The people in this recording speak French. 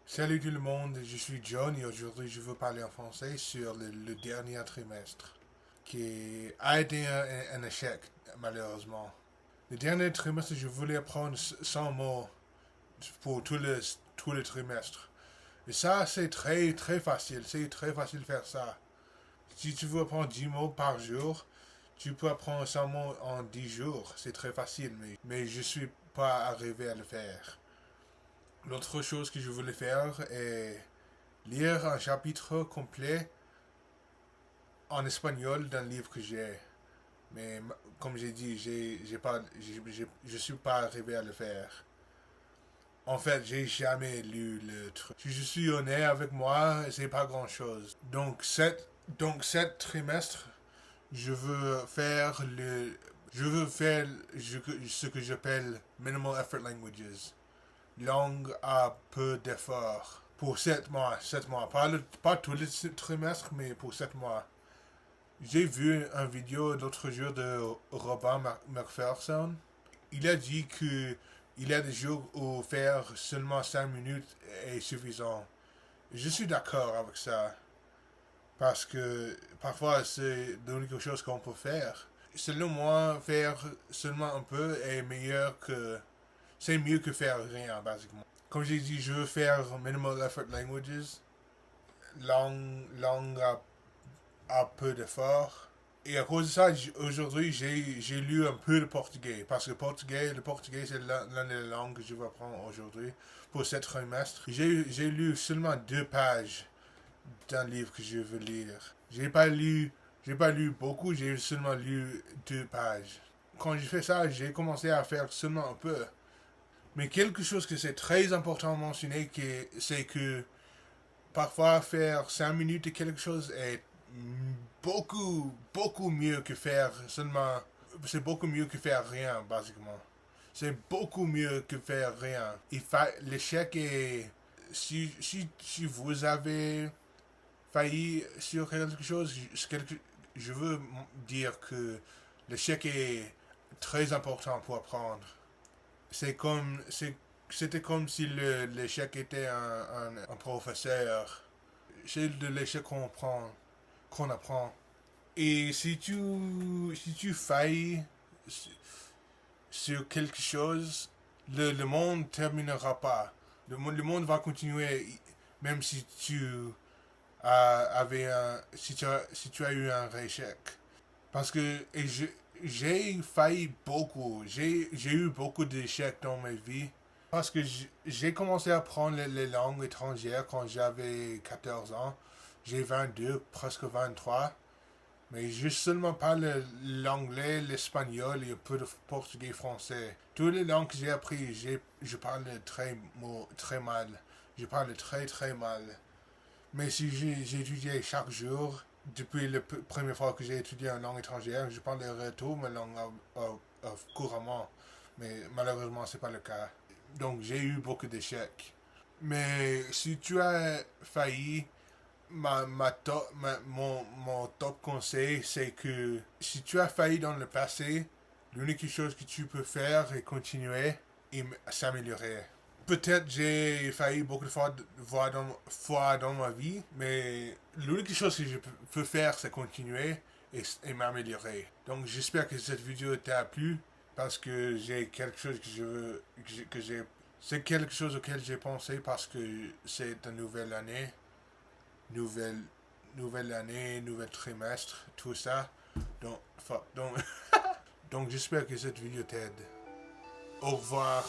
Salut tout le monde, je suis John et aujourd'hui je veux parler en français sur le dernier trimestre qui a été un échec malheureusement. Le dernier trimestre je voulais apprendre 100 mots pour tout le trimestre. Et ça c'est très facile, c'est très facile de faire ça. Si tu veux apprendre 10 mots par jour, tu peux apprendre 100 mots en 10 jours, c'est très facile mais je suis pas arrivé à le faire. L'autre chose que je voulais faire est lire un chapitre complet en espagnol d'un livre que j'ai. Mais comme j'ai dit, je suis pas arrivé à le faire. En fait, j'ai jamais lu le truc. Si je suis honnête avec moi, c'est pas grand chose. Donc, cet trimestre, je veux faire ce que j'appelle minimal effort languages. Langue à peu d'effort. Pour 7 mois. 7 mois. Pas tout le trimestre, mais pour 7 mois. J'ai vu une vidéo l'autre jour de Robin McPherson. Il a dit que il y a des jours où faire seulement 5 minutes est suffisant. Je suis d'accord avec ça. Parce que parfois c'est l'unique chose qu'on peut faire. Selon moi, faire seulement un peu est meilleur que c'est mieux que faire rien, basiquement. Comme j'ai dit, je veux faire minimal effort languages, langue à peu d'effort. Et à cause de ça, aujourd'hui, j'ai lu un peu de portugais. Parce que le portugais, c'est l'une des langues que je vais apprendre aujourd'hui pour ce trimestre. J'ai lu seulement 2 pages d'un livre que je veux lire. J'ai pas lu beaucoup, j'ai seulement lu 2 pages. Quand j'ai fait ça, j'ai commencé à faire seulement un peu. Mais quelque chose que c'est très important de mentionner, c'est que parfois faire 5 minutes de quelque chose est beaucoup mieux que faire seulement. C'est beaucoup mieux que faire rien, basiquement. C'est beaucoup mieux que faire rien. L'échec est. Si vous avez failli sur quelque chose, je veux dire que l'échec est très important pour apprendre. C'était comme si l'échec était un professeur. C'est de l'échec qu'on apprend. Et si tu failles sur quelque chose, le monde ne terminera pas. Le monde va continuer même si si tu as eu un échec. Parce que j'ai failli beaucoup. J'ai eu beaucoup d'échecs dans ma vie. Parce que j'ai commencé à apprendre les langues étrangères quand j'avais 14 ans. J'ai 22, presque 23. Mais je seulement parle l'anglais, l'espagnol et un peu de portugais français. Toutes les langues que j'ai apprises, je parle très mal. Je parle très mal. Mais si j'ai étudié chaque jour, depuis la première fois que j'ai étudié une langue étrangère, je parlerai tout ma langue couramment. Mais malheureusement, c'est pas le cas. Donc j'ai eu beaucoup d'échecs. Mais si tu as failli, mon top conseil, c'est que si tu as failli dans le passé, l'unique chose que tu peux faire est continuer et s'améliorer. Peut-être j'ai failli beaucoup de fois dans ma vie, mais l'unique chose que je peux faire, c'est continuer et m'améliorer. Donc j'espère que cette vidéo t'a plu parce que j'ai quelque chose que je veux que j'ai c'est quelque chose auquel j'ai pensé parce que c'est une nouvelle année, nouvelle nouvelle année, nouvel trimestre, tout ça. Donc donc j'espère que cette vidéo t'aide. Au revoir.